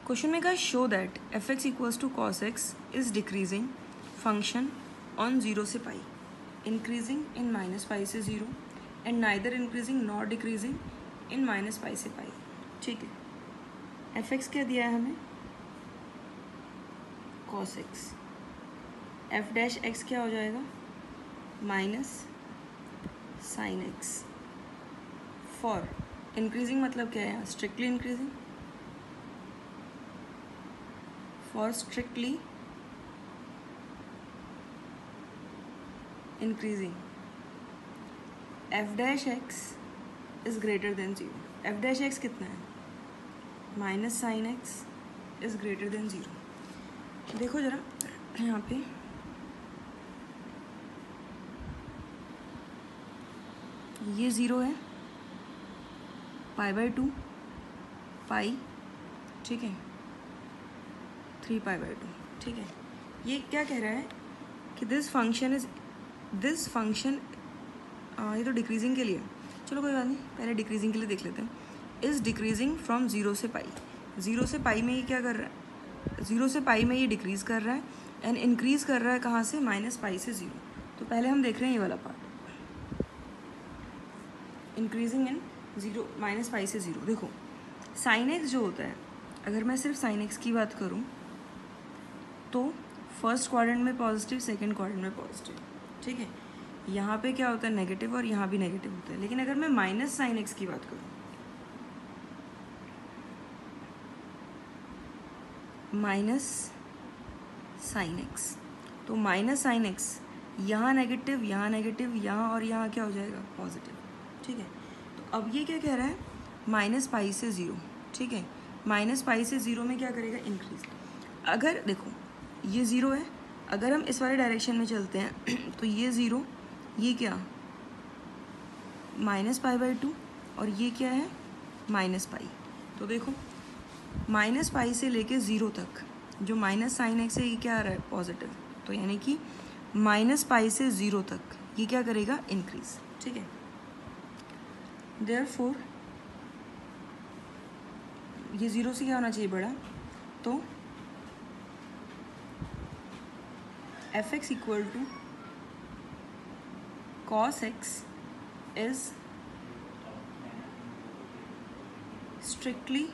Question में कहा show that f x equals to cos x is decreasing function on 0 से pi, increasing in minus pi से 0 and neither increasing not decreasing in minus pi से pi. ठीक है, F x क्या दिया है हमें, cos x, F dash x क्या हो जाएगा, minus sine x. For increasing मतलब क्या है, strictly increasing, for strictly increasing F dash x is greater than 0। F dash x कितना है, minus sine x is greater than 0। देखो जरा यहाँ पे ये 0 है, पाई बाई 2 पाई, ठीक है, 3 पाई बाई 2, ठीक है। ये क्या कह रहा है कि दिस फंक्शन, ये तो डिक्रीजिंग के लिए, चलो कोई बात नहीं, पहले डिक्रीजिंग के लिए देख लेते हैं। इज डिक्रीजिंग फ्रॉम 0 से पाई, 0 से पाई में ये क्या कर रहा है, 0 से पाई में ये डिक्रीज कर रहा है एंड इंक्रीज कर रहा है कहाँ से, माइनस पाई से 0। तो पहले हम देख रहे हैं ये वाला part, increasing in 0 minus pi से 0। देखो साइन एक्स जो होता है, अगर मैं सिर्फ साइन एक्स की बात करूँ तो फर्स्ट क्वाड्रेंट में पॉजिटिव, सेकंड क्वाड्रेंट में पॉजिटिव, ठीक है। यहाँ पे क्या होता है, नेगेटिव, और यहाँ भी नेगेटिव होता है। लेकिन अगर मैं माइनस साइन एक्स की बात करूँ, माइनस साइन एक्स, तो माइनस साइन एक्स यहाँ नेगेटिव, यहाँ नेगेटिव, यहाँ और यहाँ क्या हो जाएगा, पॉजिटिव, ठीक है। तो अब ये क्या कह रहा है, माइनस पाई से 0, ठीक है। माइनस पाई से 0 में क्या करेगा, इंक्रीज। अगर देखो ये 0 है, अगर हम इस वाले डायरेक्शन में चलते हैं तो ये 0, ये क्या, माइनस पाई बाई 2, और ये क्या है, माइनस पाई। तो देखो माइनस पाई से लेके 0 तक जो माइनस साइन एक्स है ये क्या आ रहा है, पॉजिटिव। तो यानी कि माइनस पाई से 0 तक ये क्या करेगा, इंक्रीज, ठीक है। देयरफॉर ये 0 से क्या होना चाहिए, बड़ा। तो f x equal to cos x is strictly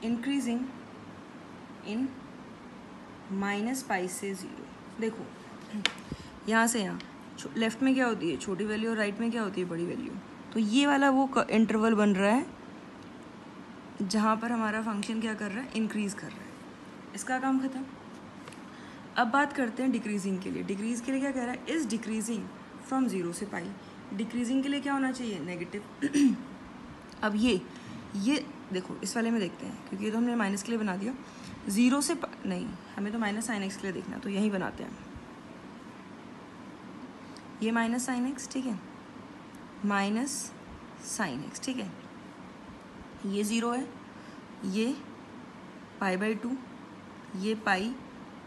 increasing in minus pi से 0। देखो यहाँ से यहाँ लेफ्ट में क्या होती है, छोटी वैल्यू, और राइट में क्या होती है, बड़ी वैल्यू। तो ये वाला वो इंटरवल बन रहा है जहाँ पर हमारा फंक्शन क्या कर रहा है, इंक्रीज कर रहा है। इसका काम खत्म। अब बात करते हैं डिक्रीजिंग के लिए। डिक्रीज के लिए क्या कह रहा है, इज डिक्रीजिंग फ्रॉम 0 से पाई। डिक्रीजिंग के लिए क्या होना चाहिए, नेगेटिव। अब ये देखो इस वाले में देखते हैं, क्योंकि ये तो हमने माइनस के लिए बना दिया। 0 से नहीं, हमें तो माइनस साइन एक्स के लिए देखना, तो यही बनाते हैं। ये माइनस साइन एक्स, ठीक है, माइनस साइन एक्स, ठीक है। ये 0 है, ये पाई बाई 2, ये पाई,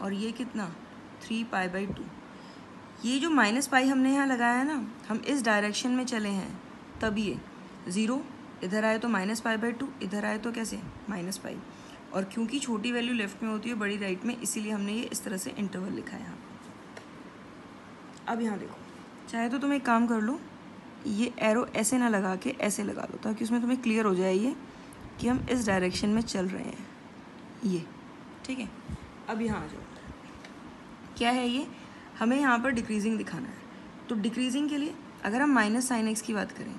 और ये कितना, 3 पाई बाई 2। ये जो माइनस पाई हमने यहाँ लगाया है ना, हम इस डायरेक्शन में चले हैं, तब ये 0 इधर आए तो माइनस पाई बाई 2, इधर आए तो कैसे, माइनस पाई। और क्योंकि छोटी वैल्यू लेफ्ट में होती है, बड़ी राइट में, इसीलिए हमने ये इस तरह से इंटरवल लिखा है यहाँ। अब यहाँ देखो, चाहे तो तुम एक काम कर लो, ये एरो ऐसे ना लगा के ऐसे लगा लो, ताकि उसमें तुम्हें क्लियर हो जाए ये कि हम इस डायरेक्शन में चल रहे हैं, ये, ठीक है। अब यहाँ आ जाओ, क्या है ये, हमें यहाँ पर डिक्रीजिंग दिखाना है। तो डिक्रीजिंग के लिए अगर हम माइनस साइन एक्स की बात करें,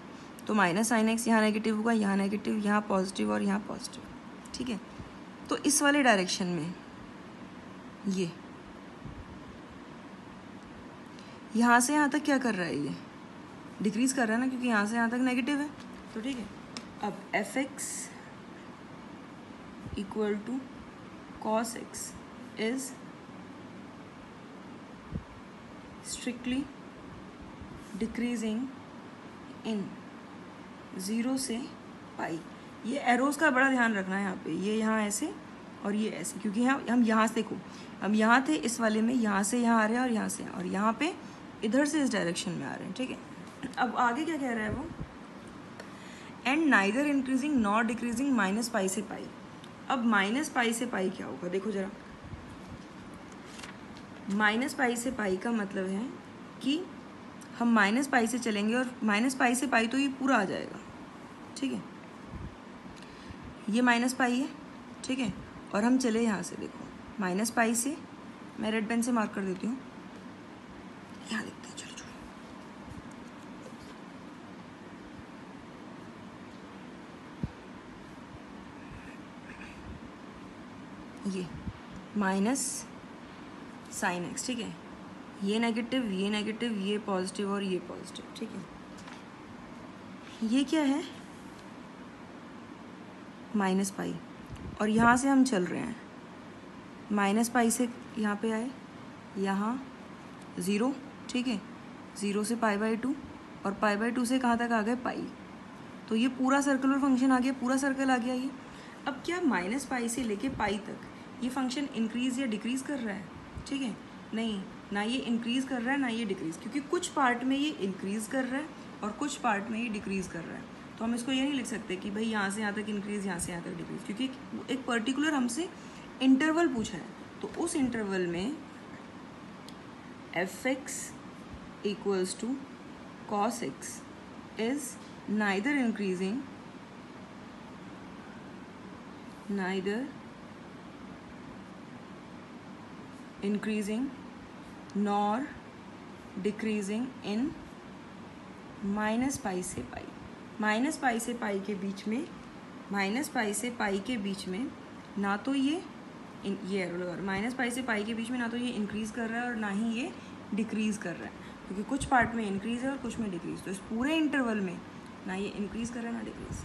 तो माइनस साइन एक्स यहाँ नेगेटिव होगा, यहाँ नेगेटिव, यहाँ पॉजिटिव, और यहाँ पॉजिटिव, ठीक है। तो इस वाले डायरेक्शन में ये यहाँ से यहाँ तक क्या कर रहा है, ये डिक्रीज कर रहा है ना, क्योंकि यहाँ से यहाँ तक नेगेटिव है। तो ठीक है, अब f x equal to cos x is strictly decreasing in 0 से पाई। ये एरोज का बड़ा ध्यान रखना है यहाँ पे, ये यहाँ ऐसे और ये ऐसे, क्योंकि हम यहाँ से देखो, हम यहाँ थे इस वाले में, यहाँ से यहाँ आ रहे हैं और यहाँ से, और यहाँ पे इधर से इस डायरेक्शन में आ रहे हैं, ठीक है। अब आगे क्या कह रहा है वो, and neither increasing not decreasing minus pi से पाई। अब माइनस पाई से पाई क्या होगा, देखो जरा, माइनस पाई से पाई का मतलब है कि हम माइनस पाई से चलेंगे और माइनस पाई से पाई तो ये पूरा आ जाएगा, ठीक है, ये माइनस पाई है, ठीक है, और हम चले यहाँ से, देखो माइनस पाई से, मैं रेड पेन से मार्क कर देती हूँ, यहाँ देखते हैं, चलो चलो, ये माइनस साइन एक्स, ठीक है, ये नेगेटिव, ये पॉजिटिव और ये पॉजिटिव, ठीक है, ये क्या है माइनस पाई, और यहाँ से हम चल रहे हैं, माइनस पाई से यहाँ पे आए, यहाँ 0, ठीक है, 0 से π/2 और π/2 से कहाँ तक आ गए पाई, तो ये पूरा सर्कुलर फंक्शन आ गया, पूरा सर्कल आ गया ये। अब क्या माइनस पाई से लेके पाई तक ये फंक्शन इंक्रीज या डिक्रीज कर रहा है, ठीक है, नहीं, ना ये इंक्रीज कर रहा है ना ये डिक्रीज, क्योंकि कुछ पार्ट में ये इंक्रीज कर रहा है और कुछ पार्ट में ये डिक्रीज कर रहा है, तो हम इसको ये नहीं लिख सकते कि भाई यहाँ से यहाँ तक इंक्रीज, यहाँ से यहाँ तक डिक्रीज, क्योंकि एक पर्टिकुलर हमसे इंटरवल पूछा है, तो उस इंटरवल में f(x) equals to cos x is neither increasing nor decreasing in minus pi से पाई, माइनस पाई से पाई के बीच में, माइनस पाई से पाई के बीच में ना तो ये एरो लगा, माइनस पाई से पाई के बीच में ना तो ये इंक्रीज़ कर रहा है और ना ही ये डिक्रीज़ कर रहा है, क्योंकि कुछ पार्ट में इंक्रीज़ है और कुछ में डिक्रीज़, तो इस पूरे इंटरवल में ना ये इंक्रीज़ कर रहा है ना डिक्रीज़।